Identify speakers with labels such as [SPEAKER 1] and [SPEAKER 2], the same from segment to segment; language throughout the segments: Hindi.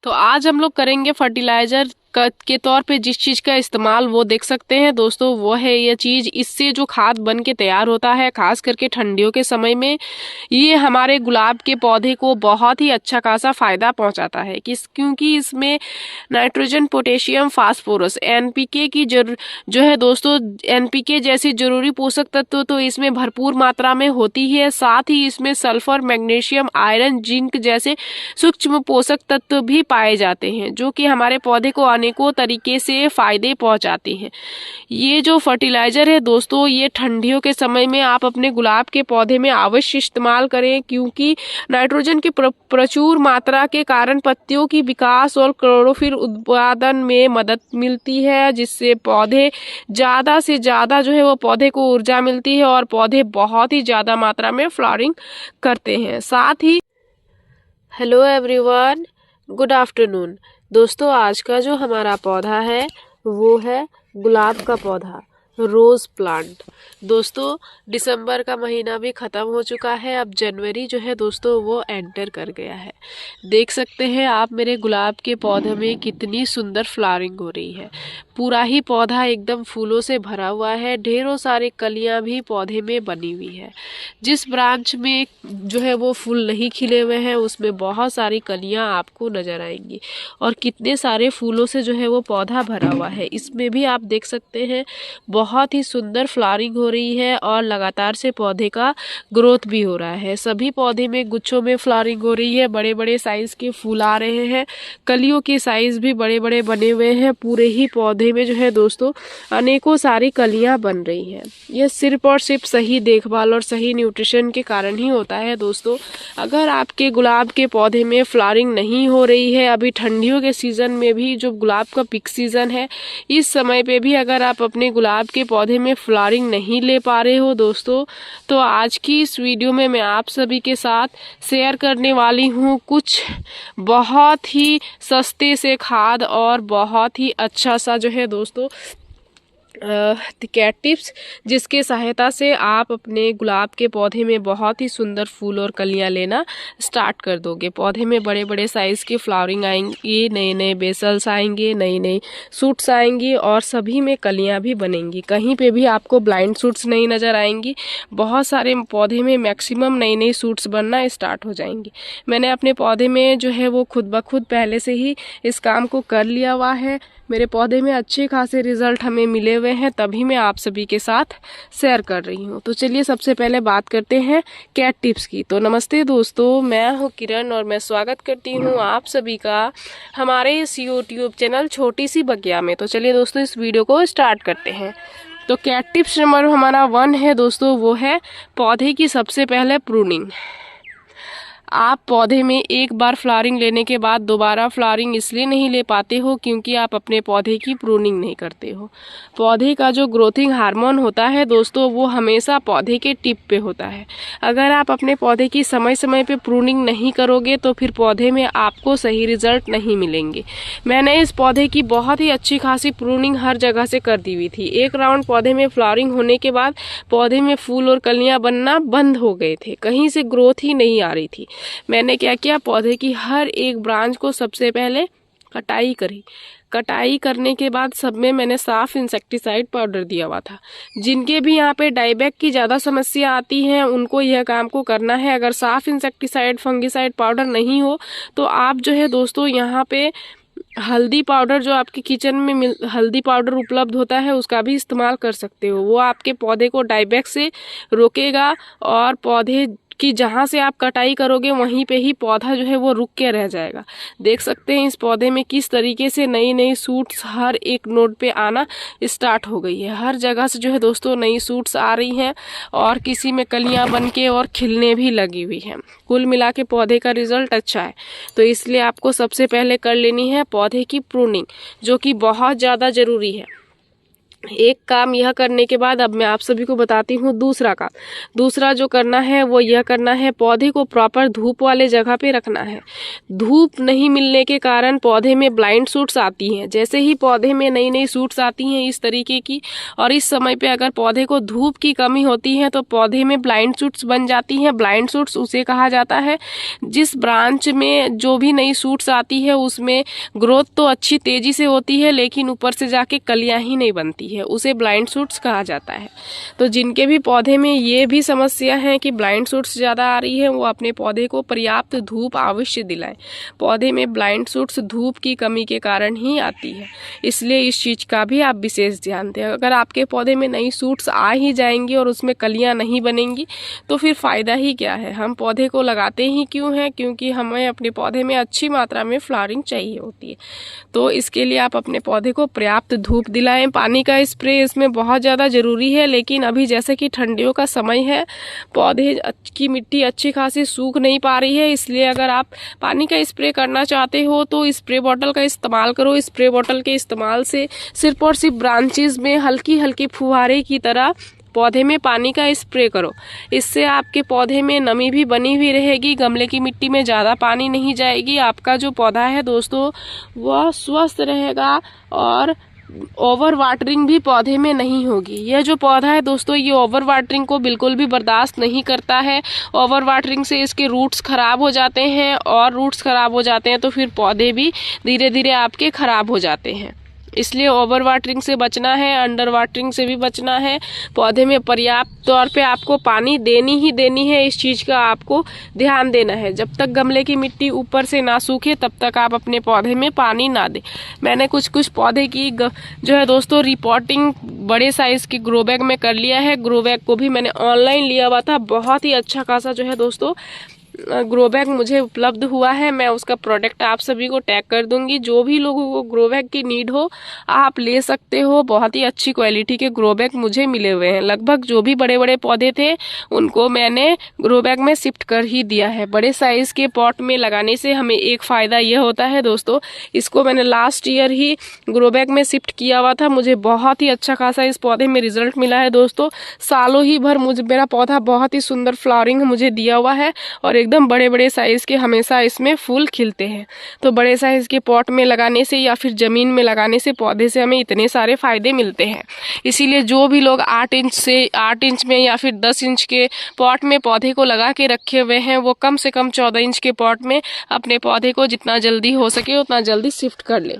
[SPEAKER 1] तो आज हम लोग करेंगे फर्टिलाइजर के तौर पे जिस चीज का इस्तेमाल वो देख सकते हैं दोस्तों, वो है ये चीज। इससे जो खाद बन के तैयार होता है खास करके ठंडियों के समय में, ये हमारे गुलाब के पौधे को बहुत ही अच्छा खासा फायदा पहुंचाता है। क्योंकि इसमें नाइट्रोजन, पोटेशियम, फास्फोरस, एनपीके की जो है दोस्तों, एनपीके जैसी जरूरी पोषक तत्व तो इसमें भरपूर मात्रा में होती है। साथ ही इसमें सल्फर, मैग्नीशियम, आयरन, जिंक जैसे सूक्ष्म पोषक तत्व भी पाए जाते हैं, जो कि हमारे पौधे को अनेकों तरीके से फायदे पहुंचाते हैं। ये जो फर्टिलाइजर है दोस्तों, ये ठंडियों के समय में आप अपने गुलाब के पौधे में अवश्य इस्तेमाल करें, क्योंकि नाइट्रोजन की प्रचुर मात्रा के कारण पत्तियों की विकास और क्लोरोफिल उत्पादन में मदद मिलती है, जिससे पौधे ज़्यादा से ज़्यादा जो है वो पौधे को ऊर्जा मिलती है और पौधे बहुत ही ज़्यादा मात्रा में फ्लावरिंग करते हैं। साथ ही हेलो एवरीवन, गुड आफ्टरनून दोस्तों। आज का जो हमारा पौधा है वो है गुलाब का पौधा, रोज़ प्लांट। दोस्तों दिसंबर का महीना भी ख़त्म हो चुका है, अब जनवरी जो है दोस्तों वो एंटर कर गया है। देख सकते हैं आप मेरे गुलाब के पौधे में कितनी सुंदर फ्लावरिंग हो रही है। पूरा ही पौधा एकदम फूलों से भरा हुआ है, ढेरों सारे कलियां भी पौधे में बनी हुई है। जिस ब्रांच में जो है वो फूल नहीं खिले हुए हैं उसमें बहुत सारी कलियां आपको नजर आएंगी, और कितने सारे फूलों से जो है वो पौधा भरा हुआ है। इसमें भी आप देख सकते हैं बहुत ही सुंदर फ्लावरिंग हो रही है और लगातार से पौधे का ग्रोथ भी हो रहा है। सभी पौधे में गुच्छों में फ्लावरिंग हो रही है, बड़े बड़े साइज के फूल आ रहे हैं, कलियों के साइज भी बड़े बड़े बने हुए हैं। पूरे ही पौधे में जो है दोस्तों अनेकों सारी कलियां बन रही हैं। यह सिर्फ और सिर्फ सही देखभाल और सही न्यूट्रिशन के कारण ही होता है दोस्तों। अगर आपके गुलाब के पौधे में फ्लावरिंग नहीं हो रही है, अभी ठंडियों के सीजन में भी जो गुलाब का पीक सीजन है, इस समय पे भी अगर आप अपने गुलाब के पौधे में फ्लावरिंग नहीं ले पा रहे हो दोस्तों, तो आज की इस वीडियो में मैं आप सभी के साथ शेयर करने वाली हूँ कुछ बहुत ही सस्ते से खाद और बहुत ही अच्छा सा जो है दोस्तों कैट टिप्स, जिसके सहायता से आप अपने गुलाब के पौधे में बहुत ही सुंदर फूल और कलियां लेना स्टार्ट कर दोगे। पौधे में बड़े बड़े साइज़ की फ्लावरिंग आएंगी, नए नए बेसल्स आएंगे, नई नई सूट्स आएंगी और सभी में कलियां भी बनेंगी। कहीं पे भी आपको ब्लाइंड सूट्स नहीं नज़र आएंगी। बहुत सारे पौधे में मैक्सिमम नई नई सूट्स बनना स्टार्ट हो जाएंगी। मैंने अपने पौधे में जो है वो खुद ब खुद पहले से ही इस काम को कर लिया हुआ है। मेरे पौधे में अच्छे खासे रिजल्ट हमें मिले हुए हैं, तभी मैं आप सभी के साथ शेयर कर रही हूँ। तो चलिए सबसे पहले बात करते हैं कैट टिप्स की। तो नमस्ते दोस्तों, मैं हूँ किरण और मैं स्वागत करती हूँ आप सभी का हमारे इस यूट्यूब चैनल छोटी सी बगिया में। तो चलिए दोस्तों इस वीडियो को स्टार्ट करते हैं। तो कैट टिप्स नंबर हमारा 1 है दोस्तों, वो है पौधे की सबसे पहले प्रूनिंग। आप पौधे में एक बार फ्लावरिंग लेने के बाद दोबारा फ्लावरिंग इसलिए नहीं ले पाते हो क्योंकि आप अपने पौधे की प्रूनिंग नहीं करते हो। पौधे का जो ग्रोथिंग हार्मोन होता है दोस्तों, वो हमेशा पौधे के टिप पे होता है। अगर आप अपने पौधे की समय समय पे प्रूनिंग नहीं करोगे तो फिर पौधे में आपको सही रिजल्ट नहीं मिलेंगे। मैंने इस पौधे की बहुत ही अच्छी खासी प्रूनिंग हर जगह से कर दी हुई थी। एक राउंड पौधे में फ्लावरिंग होने के बाद पौधे में फूल और कलियां बनना बंद हो गए थे, कहीं से ग्रोथ ही नहीं आ रही थी। मैंने क्या किया, पौधे की हर एक ब्रांच को सबसे पहले कटाई करी। कटाई करने के बाद सब में मैंने साफ इंसेक्टिसाइड पाउडर दिया हुआ था। जिनके भी यहाँ पे डाइबैक की ज़्यादा समस्या आती है उनको यह काम को करना है। अगर साफ इंसेक्टिसाइड, फंगिसाइड पाउडर नहीं हो तो आप जो है दोस्तों यहाँ पे हल्दी पाउडर, जो आपके किचन में हल्दी पाउडर उपलब्ध होता है, उसका भी इस्तेमाल कर सकते हो। वो आपके पौधे को डाइबैक से रोकेगा और पौधे कि जहाँ से आप कटाई करोगे वहीं पे ही पौधा जो है वो रुक के रह जाएगा। देख सकते हैं इस पौधे में किस तरीके से नई नई सूट्स हर एक नोड पे आना स्टार्ट हो गई है। हर जगह से जो है दोस्तों नई सूट्स आ रही हैं और किसी में कलियां बन के और खिलने भी लगी हुई हैं। कुल मिला के पौधे का रिजल्ट अच्छा है। तो इसलिए आपको सबसे पहले कर लेनी है पौधे की प्रूनिंग, जो कि बहुत ज़्यादा ज़रूरी है। एक काम यह करने के बाद अब मैं आप सभी को बताती हूँ दूसरा काम। दूसरा जो करना है वो यह करना है, पौधे को प्रॉपर धूप वाले जगह पे रखना है। धूप नहीं मिलने के कारण पौधे में ब्लाइंड शूट्स आती हैं। जैसे ही पौधे में नई नई शूट्स आती हैं इस तरीके की, और इस समय पे अगर पौधे को धूप की कमी होती है तो पौधे में ब्लाइंड शूट्स बन जाती हैं। ब्लाइंड शूट्स उसे कहा जाता है जिस ब्रांच में जो भी नई शूट्स आती है उसमें ग्रोथ तो अच्छी तेजी से होती है लेकिन ऊपर से जाके कलियां ही नहीं बनती है, उसे ब्लाइंड शूट्स कहा जाता है। तो जिनके भी पौधे में ये भी समस्या है कि ब्लाइंड शूट्स ज़्यादा आ रही है, वो अपने पौधे को पर्याप्त धूप अवश्य दिलाएं। पौधे में ब्लाइंड शूट्स धूप की कमी के कारण ही आती है, इसलिए इस चीज़ का भी आप विशेष ध्यान दें। अगर आपके पौधे में नई शूट्स आ ही जाएंगी और उसमें कलियाँ नहीं बनेंगी तो फिर फ़ायदा ही क्या है। हम पौधे को लगाते ही क्यों हैं? क्योंकि हमें अपने पौधे में अच्छी मात्रा में फ्लावरिंग चाहिए होती है। तो इसके लिए आप अपने पौधे को पर्याप्त धूप दिलाएं। पानी का स्प्रे इसमें बहुत ज़्यादा ज़रूरी है, लेकिन अभी जैसे कि ठंडियों का समय है, पौधे की मिट्टी अच्छी खासी सूख नहीं पा रही है, इसलिए अगर आप पानी का स्प्रे करना चाहते हो तो स्प्रे बॉटल का इस्तेमाल करो। स्प्रे बॉटल के इस्तेमाल से सिर्फ और सिर्फ ब्रांचेस में हल्की हल्की फुहारे की तरह पौधे में पानी का स्प्रे करो। इससे आपके पौधे में नमी भी बनी हुई रहेगी, गमले की मिट्टी में ज़्यादा पानी नहीं जाएगी। आपका जो पौधा है दोस्तों वह स्वस्थ रहेगा और ओवर वाटरिंग भी पौधे में नहीं होगी। यह जो पौधा है दोस्तों ये ओवर वाटरिंग को बिल्कुल भी बर्दाश्त नहीं करता है। ओवर वाटरिंग से इसके रूट्स खराब हो जाते हैं, और रूट्स खराब हो जाते हैं तो फिर पौधे भी धीरे धीरे आपके खराब हो जाते हैं। इसलिए ओवर वाटरिंग से बचना है, अंडर वाटरिंग से भी बचना है। पौधे में पर्याप्त तौर पे आपको पानी देनी ही देनी है, इस चीज़ का आपको ध्यान देना है। जब तक गमले की मिट्टी ऊपर से ना सूखे तब तक आप अपने पौधे में पानी ना दें। मैंने कुछ पौधे की जो है दोस्तों रिपोर्टिंग बड़े साइज़ के ग्रो बैग में कर लिया है। ग्रो बैग को भी मैंने ऑनलाइन लिया हुआ था, बहुत ही अच्छा खासा जो है दोस्तों ग्रो बैग मुझे उपलब्ध हुआ है। मैं उसका प्रोडक्ट आप सभी को टैग कर दूंगी। जो भी लोगों को ग्रो बैग की नीड हो आप ले सकते हो। बहुत ही अच्छी क्वालिटी के ग्रो बैग मुझे मिले हुए हैं। लगभग जो भी बड़े बड़े पौधे थे उनको मैंने ग्रो बैग में शिफ्ट कर ही दिया है। बड़े साइज़ के पॉट में लगाने से हमें एक फ़ायदा यह होता है दोस्तों, इसको मैंने लास्ट ईयर ही ग्रो बैग में शिफ्ट किया हुआ था। मुझे बहुत ही अच्छा खासा इस पौधे में रिजल्ट मिला है दोस्तों। सालों ही भर मेरा पौधा बहुत ही सुंदर फ्लावरिंग मुझे दिया हुआ है, और एकदम बड़े बड़े साइज़ के हमेशा इसमें फूल खिलते हैं। तो बड़े साइज़ के पॉट में लगाने से या फिर ज़मीन में लगाने से पौधे से हमें इतने सारे फ़ायदे मिलते हैं। इसीलिए जो भी लोग 8 इंच में या फिर 10 इंच के पॉट में पौधे को लगा के रखे हुए हैं वो कम से कम 14 इंच के पॉट में अपने पौधे को जितना जल्दी हो सके उतना जल्दी शिफ्ट कर लें।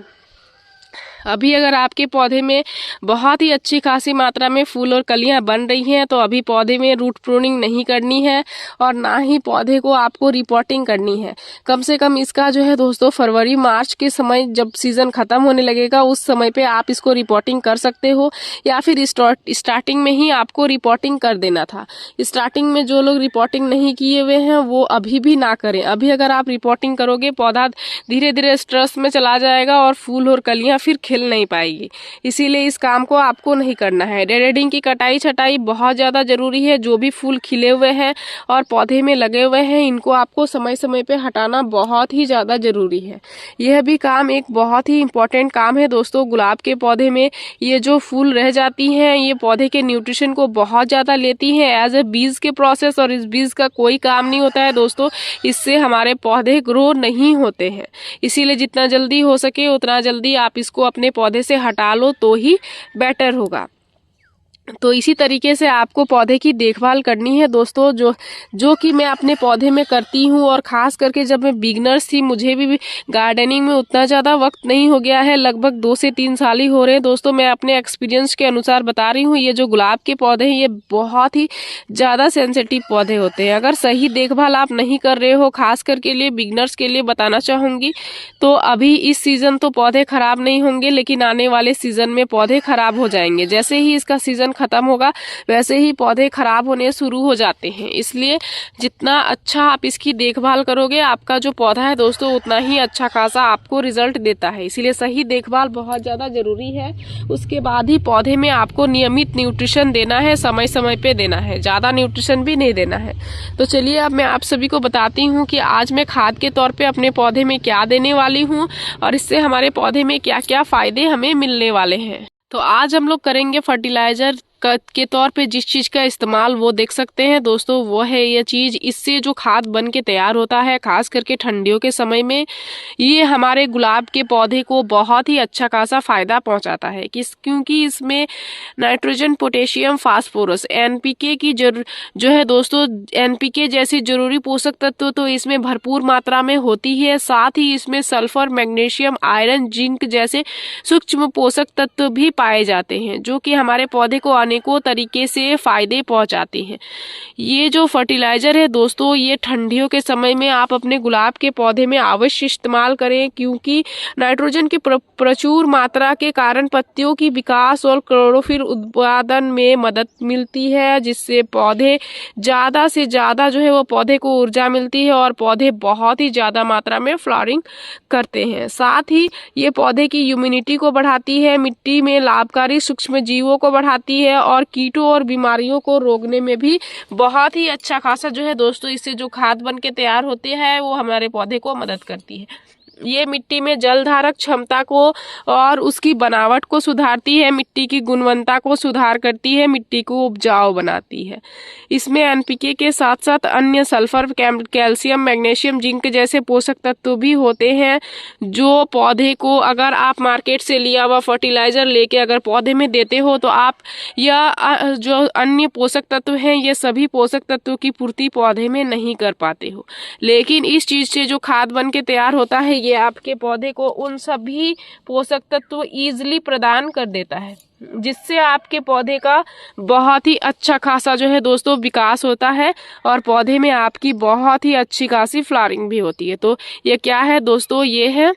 [SPEAKER 1] अभी अगर आपके पौधे में बहुत ही अच्छी खासी मात्रा में फूल और कलियां बन रही हैं तो अभी पौधे में रूट प्रूनिंग नहीं करनी है, और ना ही पौधे को आपको रिपोर्टिंग करनी है। कम से कम इसका जो है दोस्तों फरवरी मार्च के समय जब सीज़न ख़त्म होने लगेगा उस समय पे आप इसको रिपोर्टिंग कर सकते हो, या फिर स्टार्टिंग में ही आपको रिपोर्टिंग कर देना था। स्टार्टिंग में जो लोग रिपोर्टिंग नहीं किए हुए हैं वो अभी भी ना करें। अभी अगर आप रिपोर्टिंग करोगे पौधा धीरे धीरे स्ट्रेस में चला जाएगा और फूल और कलियाँ फिर खिल नहीं पाएगी। इसीलिए इस काम को आपको नहीं करना है। रेडिंग की कटाई छटाई बहुत ज़्यादा ज़रूरी है। जो भी फूल खिले हुए हैं और पौधे में लगे हुए हैं इनको आपको समय समय पे हटाना बहुत ही ज़्यादा ज़रूरी है। यह भी काम एक बहुत ही इम्पोर्टेंट काम है दोस्तों। गुलाब के पौधे में ये जो फूल रह जाती हैं ये पौधे के न्यूट्रिशन को बहुत ज़्यादा लेती हैं एज ए बीज के प्रोसेस, और इस बीज का कोई काम नहीं होता है दोस्तों। इससे हमारे पौधे ग्रो नहीं होते हैं। इसीलिए जितना जल्दी हो सके उतना जल्दी आप इसको अपने पौधे से हटा लो तो ही बेटर होगा। तो इसी तरीके से आपको पौधे की देखभाल करनी है दोस्तों, जो कि मैं अपने पौधे में करती हूँ। और ख़ास करके जब मैं बिगनर्स थी मुझे भी गार्डनिंग में उतना ज़्यादा वक्त नहीं हो गया है, लगभग 2 से 3 साल ही हो रहे हैं दोस्तों। मैं अपने एक्सपीरियंस के अनुसार बता रही हूँ। ये जो गुलाब के पौधे हैं ये बहुत ही ज़्यादा सेंसिटिव पौधे होते हैं। अगर सही देखभाल आप नहीं कर रहे हो, खास करके लिए बिगनर्स के लिए बताना चाहूँगी, तो अभी इस सीज़न तो पौधे ख़राब नहीं होंगे, लेकिन आने वाले सीज़न में पौधे ख़राब हो जाएंगे। जैसे ही इसका सीज़न खत्म होगा वैसे ही पौधे खराब होने शुरू हो जाते हैं। इसलिए जितना अच्छा आप इसकी देखभाल करोगे आपका जो पौधा है दोस्तों उतना ही अच्छा खासा आपको रिजल्ट देता है। इसीलिए सही देखभाल बहुत ज़्यादा ज़रूरी है। उसके बाद ही पौधे में आपको नियमित न्यूट्रिशन देना है, समय समय पे देना है, ज़्यादा न्यूट्रिशन भी नहीं देना है। तो चलिए अब मैं आप सभी को बताती हूँ कि आज मैं खाद के तौर पर अपने पौधे में क्या देने वाली हूँ और इससे हमारे पौधे में क्या क्या फ़ायदे हमें मिलने वाले हैं। तो आज हम लोग करेंगे फर्टिलाइजर के तौर पे जिस चीज का इस्तेमाल वो देख सकते हैं दोस्तों, वो है ये चीज। इससे जो खाद बन के तैयार होता है खास करके ठंडियों के समय में, ये हमारे गुलाब के पौधे को बहुत ही अच्छा खासा फायदा पहुंचाता है। क्योंकि इसमें नाइट्रोजन, पोटेशियम, फास्फोरस, एनपीके की जो है दोस्तों, एनपीके जैसे जरूरी पोषक तत्व तो इसमें भरपूर मात्रा में होती है। साथ ही इसमें सल्फर, मैग्नीशियम, आयरन, जिंक जैसे सूक्ष्म पोषक तत्व भी पाए जाते हैं, जो कि हमारे पौधे को अनेकों तरीके से फायदे पहुंचाते हैं। ये जो फर्टिलाइजर है दोस्तों, ये ठंडियों के समय में आप अपने गुलाब के पौधे में अवश्य इस्तेमाल करें, क्योंकि नाइट्रोजन की प्रचुर मात्रा के कारण पत्तियों की विकास और क्लोरोफिल उत्पादन में मदद मिलती है, जिससे पौधे ज्यादा से ज्यादा जो है वो पौधे को ऊर्जा मिलती है और पौधे बहुत ही ज्यादा मात्रा में फ्लावरिंग करते हैं। साथ ही ये पौधे की इम्यूनिटी को बढ़ाती है, मिट्टी में लाभकारी सूक्ष्म जीवों को बढ़ाती है और कीटों और बीमारियों को रोकने में भी बहुत ही अच्छा खासा जो है दोस्तों, इससे जो खाद बन के तैयार होते हैं वो हमारे पौधे को मदद करती है। ये मिट्टी में जल धारक क्षमता को और उसकी बनावट को सुधारती है, मिट्टी की गुणवत्ता को सुधार करती है, मिट्टी को उपजाऊ बनाती है। इसमें एनपीके के साथ साथ अन्य सल्फर, कैल्शियम, मैग्नीशियम, जिंक जैसे पोषक तत्व भी होते हैं, जो पौधे को अगर आप मार्केट से लिया हुआ फर्टिलाइजर लेके अगर पौधे में देते हो तो आप यह जो अन्य पोषक तत्व हैं, ये सभी पोषक तत्वों की पूर्ति पौधे में नहीं कर पाते हो। लेकिन इस चीज से जो खाद बन के तैयार होता है, ये आपके पौधे को उन सभी पोषक तत्व ईजिली प्रदान कर देता है, जिससे आपके पौधे का बहुत ही अच्छा खासा जो है दोस्तों विकास होता है और पौधे में आपकी बहुत ही अच्छी खासी फ्लावरिंग भी होती है। तो ये क्या है दोस्तों, ये है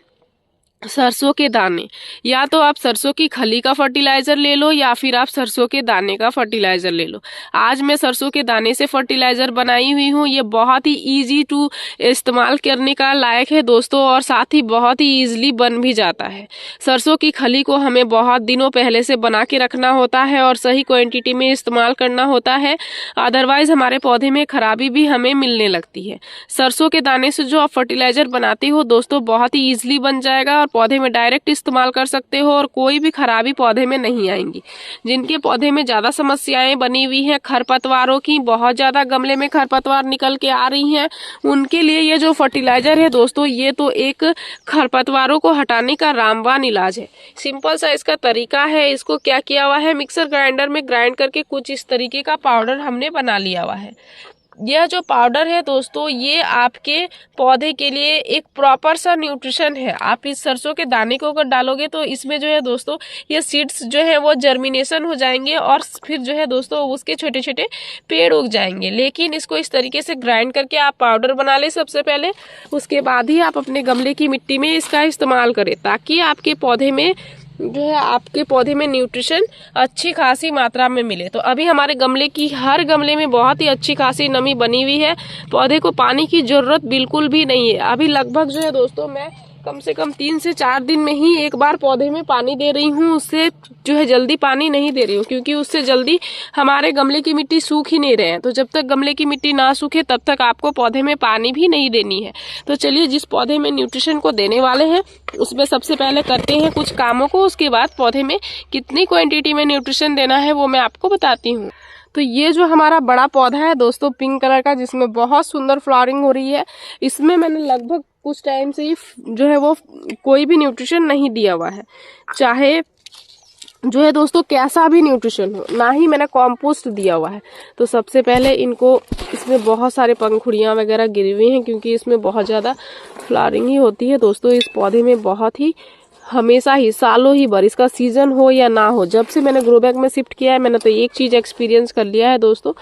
[SPEAKER 1] सरसों के दाने। या तो आप सरसों की खली का फर्टिलाइजर ले लो या फिर आप सरसों के दाने का फर्टिलाइजर ले लो। आज मैं सरसों के दाने से फर्टिलाइजर बनाई हुई हूँ। ये बहुत ही इजी टू इस्तेमाल करने का लायक है दोस्तों और साथ ही बहुत ही इजीली बन भी जाता है। सरसों की खली को हमें बहुत दिनों पहले से बना के रखना होता है और सही क्वांटिटी में इस्तेमाल करना होता है, अदरवाइज हमारे पौधे में खराबी भी हमें मिलने लगती है। सरसों के दाने से जो आप फर्टिलाइजर बनाती हो दोस्तों, बहुत ही ईजिली बन जाएगा और पौधे में डायरेक्ट इस्तेमाल कर सकते हो और कोई भी खराबी पौधे में नहीं आएंगी। जिनके पौधे में ज्यादा समस्याएं बनी हुई हैं खरपतवारों की, बहुत ज्यादा गमले में खरपतवार निकल के आ रही हैं, उनके लिए ये जो फर्टिलाइजर है दोस्तों, ये तो एक खरपतवारों को हटाने का रामबाण इलाज है। सिंपल सा इसका तरीका है। इसको क्या किया हुआ है, मिक्सर ग्राइंडर में ग्राइंड करके कुछ इस तरीके का पाउडर हमने बना लिया हुआ है। यह जो पाउडर है दोस्तों, ये आपके पौधे के लिए एक प्रॉपर सा न्यूट्रिशन है। आप इस सरसों के दाने को अगर डालोगे तो इसमें जो है दोस्तों, ये सीड्स जो है वो जर्मिनेशन हो जाएंगे और फिर जो है दोस्तों उसके छोटे छोटे पेड़ उग जाएंगे। लेकिन इसको इस तरीके से ग्राइंड करके आप पाउडर बना ले सबसे पहले, उसके बाद ही आप अपने गमले की मिट्टी में इसका इस्तेमाल करें, ताकि आपके पौधे में जो है आपके पौधे में न्यूट्रिशन अच्छी खासी मात्रा में मिले। तो अभी हमारे गमले की हर गमले में बहुत ही अच्छी खासी नमी बनी हुई है, पौधे को पानी की जरूरत बिल्कुल भी नहीं है। अभी लगभग जो है दोस्तों मैं कम से कम 3 से 4 दिन में ही एक बार पौधे में पानी दे रही हूँ। उससे जो है जल्दी पानी नहीं दे रही हूँ, क्योंकि उससे जल्दी हमारे गमले की मिट्टी सूख ही नहीं रहे हैं। तो जब तक गमले की मिट्टी ना सूखे तब तक आपको पौधे में पानी भी नहीं देनी है। तो चलिए, जिस पौधे में न्यूट्रिशन को देने वाले हैं उसमें सबसे पहले करते हैं कुछ कामों को, उसके बाद पौधे में कितनी क्वांटिटी में न्यूट्रिशन देना है वो मैं आपको बताती हूँ। तो ये जो हमारा बड़ा पौधा है दोस्तों पिंक कलर का, जिसमें बहुत सुंदर फ्लावरिंग हो रही है, इसमें मैंने लगभग कुछ टाइम से ही जो है वो कोई भी न्यूट्रिशन नहीं दिया हुआ है, चाहे जो है दोस्तों कैसा भी न्यूट्रिशन हो, ना ही मैंने कॉम्पोस्ट दिया हुआ है। तो सबसे पहले इनको, इसमें बहुत सारे पंखुड़ियाँ वगैरह गिरी हुई हैं क्योंकि इसमें बहुत ज़्यादा फ्लावरिंग ही होती है दोस्तों। इस पौधे में बहुत ही हमेशा ही सालों ही भर, इसका सीजन हो या ना हो, जब से मैंने ग्रो बैग में शिफ्ट किया है मैंने तो एक चीज़ एक्सपीरियंस कर लिया है दोस्तों,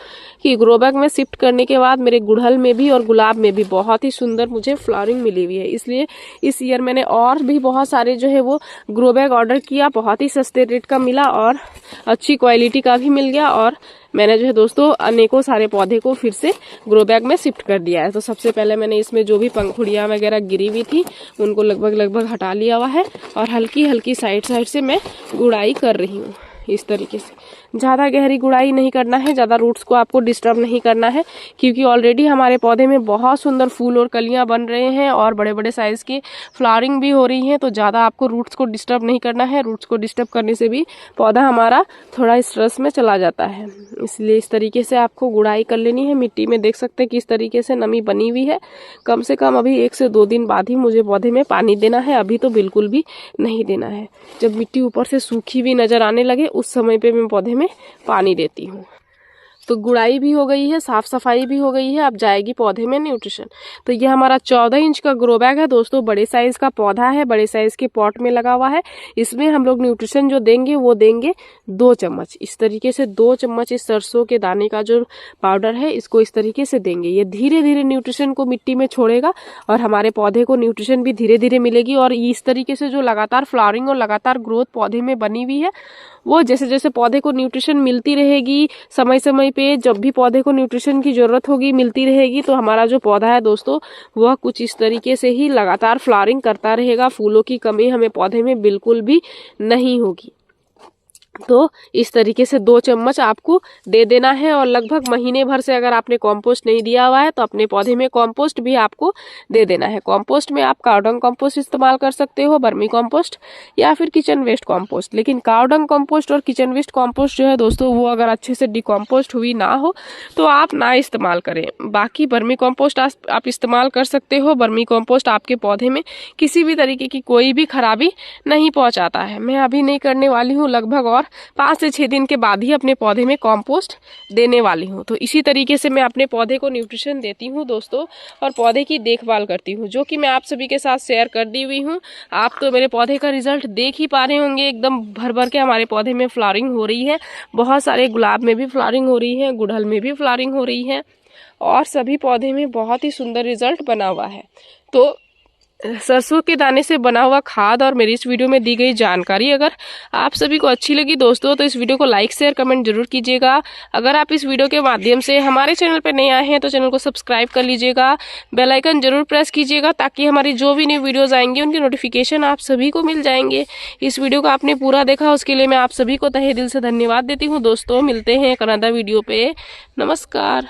[SPEAKER 1] कि ग्रो बैग में शिफ्ट करने के बाद मेरे गुड़हल में भी और गुलाब में भी बहुत ही सुंदर मुझे फ्लावरिंग मिली हुई है। इसलिए इस ईयर मैंने और भी बहुत सारे जो है वो ग्रो बैग ऑर्डर किया, बहुत ही सस्ते रेट का मिला और अच्छी क्वालिटी का भी मिल गया, और मैंने जो है दोस्तों अनेकों सारे पौधे को फिर से ग्रो बैग में शिफ्ट कर दिया है। तो सबसे पहले मैंने इसमें जो भी पंखुड़ियाँ वगैरह गिरी हुई थी उनको लगभग हटा लिया हुआ है और हल्की हल्की साइड से मैं गुड़ाई कर रही हूँ इस तरीके से, ज़्यादा गहरी गुड़ाई नहीं करना है, ज़्यादा रूट्स को आपको डिस्टर्ब नहीं करना है, क्योंकि ऑलरेडी हमारे पौधे में बहुत सुंदर फूल और कलियाँ बन रहे हैं और बड़े बड़े साइज़ की फ्लावरिंग भी हो रही है। तो ज़्यादा आपको रूट्स को डिस्टर्ब नहीं करना है। रूट्स को डिस्टर्ब करने से भी पौधा हमारा थोड़ा स्ट्रेस में चला जाता है। इसलिए इस तरीके से आपको गुड़ाई कर लेनी है। मिट्टी में देख सकते हैं किस तरीके से नमी बनी हुई है। कम से कम अभी 1 से 2 दिन बाद ही मुझे पौधे में पानी देना है, अभी तो बिल्कुल भी नहीं देना है। जब मिट्टी ऊपर से सूखी हुई नज़र आने लगे उस समय पे मैं पौधे में पानी देती हूँ। तो गुड़ाई भी हो गई है, साफ सफाई भी हो गई है, अब जाएगी पौधे में न्यूट्रिशन। तो ये हमारा 14 इंच का ग्रो बैग है दोस्तों, बड़े साइज का पौधा है, बड़े साइज के पॉट में लगा हुआ है। इसमें हम लोग न्यूट्रिशन जो देंगे वो देंगे 2 चम्मच। इस तरीके से 2 चम्मच इस सरसों के दाने का जो पाउडर है इसको इस तरीके से देंगे। ये धीरे धीरे न्यूट्रिशन को मिट्टी में छोड़ेगा और हमारे पौधे को न्यूट्रिशन भी धीरे धीरे मिलेगी। और इस तरीके से जो लगातार फ्लावरिंग और लगातार ग्रोथ पौधे में बनी हुई है, वो जैसे जैसे पौधे को न्यूट्रिशन मिलती रहेगी, समय समय पे जब भी पौधे को न्यूट्रिशन की ज़रूरत होगी मिलती रहेगी, तो हमारा जो पौधा है दोस्तों वह कुछ इस तरीके से ही लगातार फ्लावरिंग करता रहेगा। फूलों की कमी हमें पौधे में बिल्कुल भी नहीं होगी। तो इस तरीके से 2 चम्मच आपको दे देना है। और लगभग महीने भर से अगर आपने कंपोस्ट नहीं दिया हुआ है तो अपने पौधे में कंपोस्ट भी आपको दे देना है। कंपोस्ट में आप काउडंग कंपोस्ट इस्तेमाल कर सकते हो, वर्मी कंपोस्ट या फिर किचन वेस्ट कंपोस्ट। लेकिन काउडंग कंपोस्ट और किचन वेस्ट कंपोस्ट जो है दोस्तों वो अगर अच्छे से डिकम्पोस्ट हुई ना हो तो आप ना इस्तेमाल करें। बाकी वर्मी कंपोस्ट आप इस्तेमाल कर सकते हो। वर्मी कंपोस्ट आपके पौधे में किसी भी तरीके की कोई भी खराबी नहीं पहुँचाता है। मैं अभी नहीं करने वाली हूँ, लगभग और 5 से 6 दिन के बाद ही अपने पौधे में कंपोस्ट देने वाली हूँ। तो इसी तरीके से मैं अपने पौधे को न्यूट्रिशन देती हूँ दोस्तों और पौधे की देखभाल करती हूँ, जो कि मैं आप सभी के साथ शेयर कर दी हुई हूँ। आप तो मेरे पौधे का रिजल्ट देख ही पा रहे होंगे, एकदम भर भर के हमारे पौधे में फ्लावरिंग हो रही है। बहुत सारे गुलाब में भी फ्लावरिंग हो रही है, गुड़हल में भी फ्लावरिंग हो रही है और सभी पौधे में बहुत ही सुंदर रिजल्ट बना हुआ है। तो सरसों के दाने से बना हुआ खाद और मेरी इस वीडियो में दी गई जानकारी अगर आप सभी को अच्छी लगी दोस्तों तो इस वीडियो को लाइक शेयर कमेंट जरूर कीजिएगा। अगर आप इस वीडियो के माध्यम से हमारे चैनल पर नए आए हैं तो चैनल को सब्सक्राइब कर लीजिएगा, बेल आइकन जरूर प्रेस कीजिएगा ताकि हमारी जो भी न्यू वीडियोज़ आएंगे उनकी नोटिफिकेशन आप सभी को मिल जाएंगे। इस वीडियो को आपने पूरा देखा उसके लिए मैं आप सभी को तहे दिल से धन्यवाद देती हूँ दोस्तों। मिलते हैं एक अनदर वीडियो पे। नमस्कार।